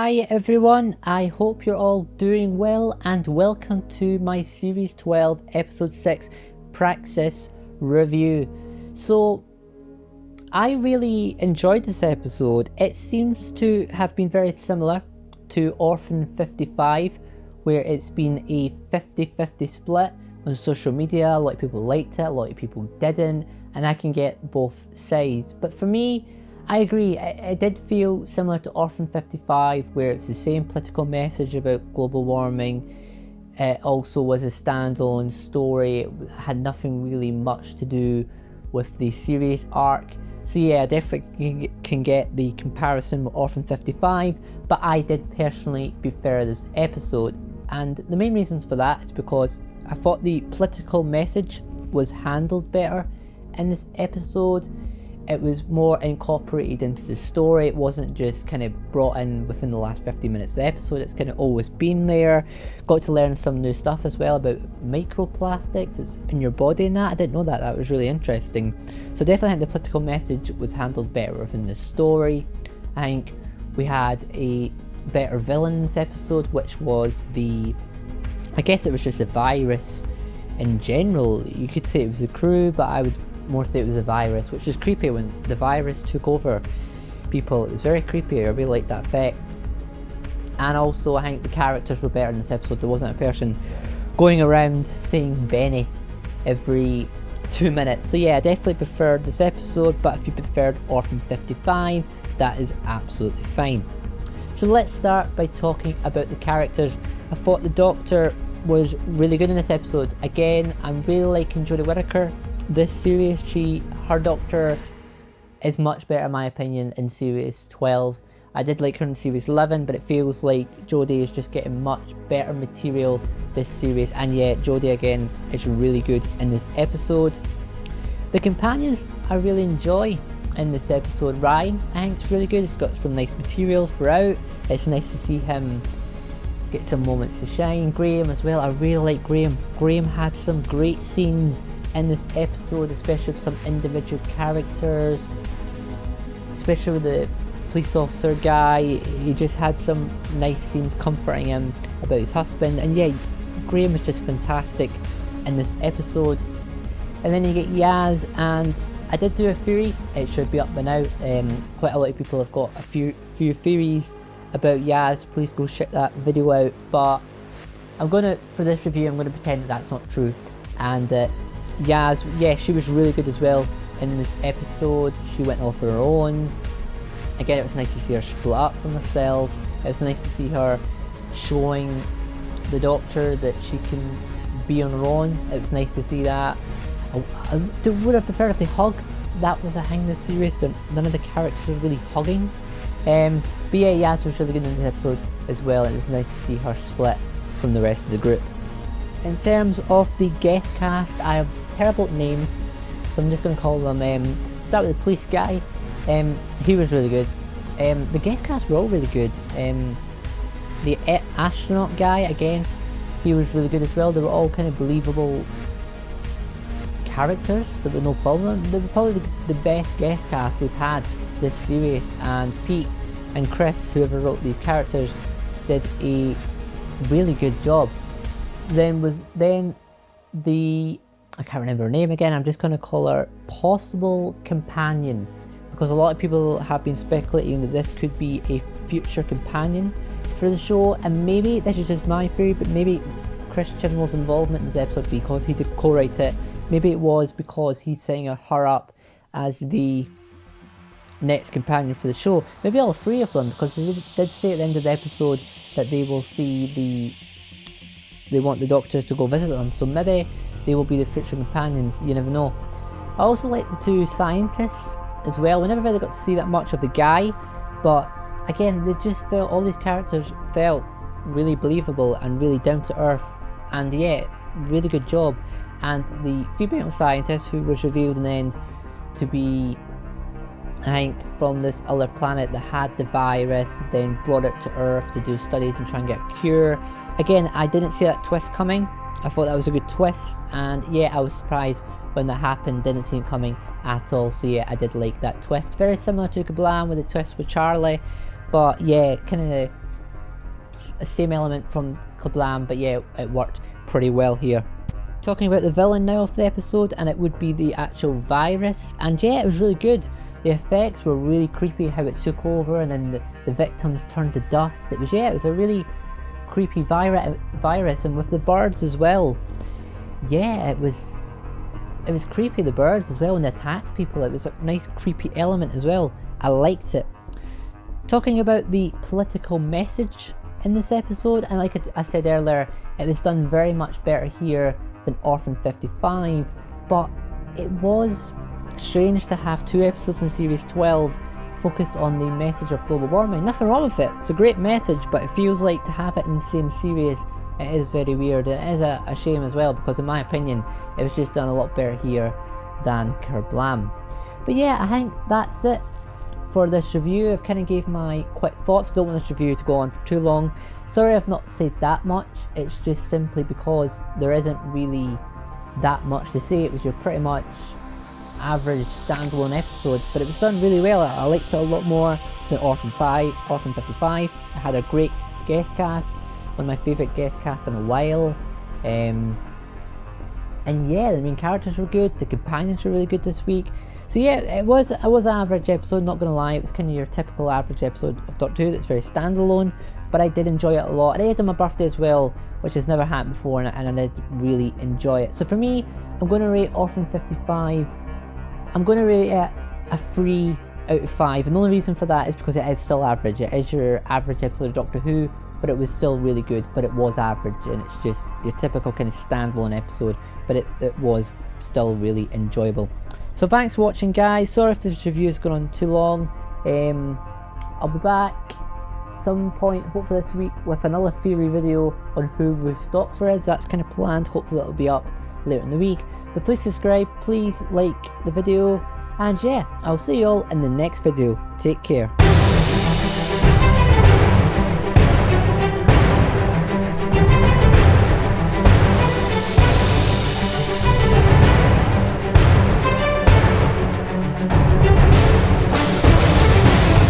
Hi everyone, I hope you're all doing well and welcome to my Series 12 Episode 6 Praxeus review. So, I really enjoyed this episode. It seems to have been very similar to Orphan 55, where it's been a 50-50 split on social media. A lot of people liked it, a lot of people didn't, and I can get both sides. But for me, I agree, it did feel similar to Orphan 55, where it's the same political message about global warming. It also was a standalone story. It had nothing really much to do with the series arc. So yeah, I definitely can get the comparison with Orphan 55, but I did personally prefer this episode. And the main reasons for that is because I thought the political message was handled better in this episode. It was more incorporated into the story. It wasn't just kind of brought in within the last 50 minutes of the episode. It's kind of always been there. Got to learn some new stuff as well about microplastics. It's in your body and that. I didn't know that. That was really interesting. So definitely think the political message was handled better within the story. I think we had a better villain in this episode, which was I guess it was just a virus in general. You could say it was the crew, but I would more say it was a virus, which is creepy. When the virus took over people, it was very creepy. I really liked that effect. And also I think the characters were better in this episode. There wasn't a person going around saying Benny every 2 minutes. So yeah, I definitely preferred this episode, but if you preferred Orphan 55, that is absolutely fine. So let's start by talking about the characters. I thought the Doctor was really good in this episode. Again, I'm really liking Jodie Whittaker this series. Her Doctor is much better in my opinion in Series 12. I did like her in Series 11, but it feels like Jodie is just getting much better material this series, and yet Jodie again is really good in this episode. The companions I really enjoy in this episode. Ryan, I think it's really good. It's got some nice material throughout. It's nice to see him get some moments to shine. Graham as well, I really like Graham. Graham had some great scenes in this episode, especially with some individual characters, especially with the police officer guy. He just had some nice scenes comforting him about his husband, and yeah, Graham was just fantastic in this episode. And then you get Yaz, and I did do a theory, it should be up by now. Quite a lot of people have got a few theories about Yaz. Please go check that video out, but for this review I'm going to pretend that that's not true. And Yaz, yeah, she was really good as well in this episode. She went off her own. Again, it was nice to see her split up from herself. It was nice to see her showing the Doctor that she can be on her own. It was nice to see that. I would have preferred if they hug. That was a thing this series, so none of the characters were really hugging. But yeah, Yaz was really good in this episode as well, and it was nice to see her split from the rest of the group. In terms of the guest cast, I have terrible names, so I'm just going to call them, start with the police guy. He was really good. The guest cast were all really good. The astronaut guy, again, he was really good as well. They were all kind of believable characters. There were no problem. They were probably the best guest cast we've had this series, and Pete and Chris, whoever wrote these characters, did a really good job. Then I can't remember her name again. I'm just going to call her possible companion, because a lot of people have been speculating that this could be a future companion for the show, and maybe this is just my theory, but maybe Chris Chibnall's involvement in this episode, because he did co-write it, maybe it was because he's setting her up as the next companion for the show. Maybe all three of them, because they did say at the end of the episode that they will see they want the Doctors to go visit them, so maybe they will be the future companions. You never know. I also like the two scientists as well. We never really got to see that much of the guy, but again, they just felt, all these characters felt really believable and really down to earth, and yeah, really good job. And the female scientist, who was revealed in the end to be, I think, from this other planet that had the virus, then brought it to Earth to do studies and try and get a cure. Again, I didn't see that twist coming. I thought that was a good twist, and yeah, I was surprised when that happened. Didn't see it coming at all. So yeah, I did like that twist. Very similar to Kablam with the twist with Charlie, but yeah, kind of it's the same element from Kablam, but yeah, it worked pretty well here. Talking about the villain now of the episode, and it would be the actual virus, and yeah, it was really good. The effects were really creepy, how it took over and then the victims turned to dust. It was a really creepy virus, and with the birds as well. Yeah, it was creepy, the birds as well, and they attacked people. It was a nice creepy element as well. I liked it. Talking about the political message in this episode, and like I said earlier, it was done very much better here than Orphan 55, but it was strange to have 2 episodes in Series 12 focus on the message of global warming. Nothing wrong with it, it's a great message, but it feels like to have it in the same series, it is very weird. It is a shame as well, because in my opinion, it was just done a lot better here than Kerblam. But yeah, I think that's it for this review. I've kind of gave my quick thoughts. Don't want this review to go on for too long. Sorry I've not said that much, it's just simply because there isn't really that much to say. It was your pretty much average standalone episode, but it was done really well. I liked it a lot more than Orphan 55. I had a great guest cast, one of my favourite guest casts in a while, and yeah, the main characters were good, the companions were really good this week. So yeah, it was an average episode, not gonna lie. It was kind of your typical average episode of Doctor Who that's very standalone, but I did enjoy it a lot. I did it on my birthday as well, which has never happened before, and I did really enjoy it. So for me, I'm going to rate Orphan 55, I'm going to rate it a 3 out of 5, and the only reason for that is because it is still average. It is your average episode of Doctor Who, but it was still really good, but it was average, and it's just your typical kind of standalone episode, but it was still really enjoyable. So thanks for watching, guys. Sorry if this review has gone on too long. I'll be back some point, hopefully this week, with another theory video on who Ruth's Doctor is. That's kind of planned. Hopefully that'll be up later in the week. But please subscribe, please like the video, and yeah, I'll see you all in the next video. Take care.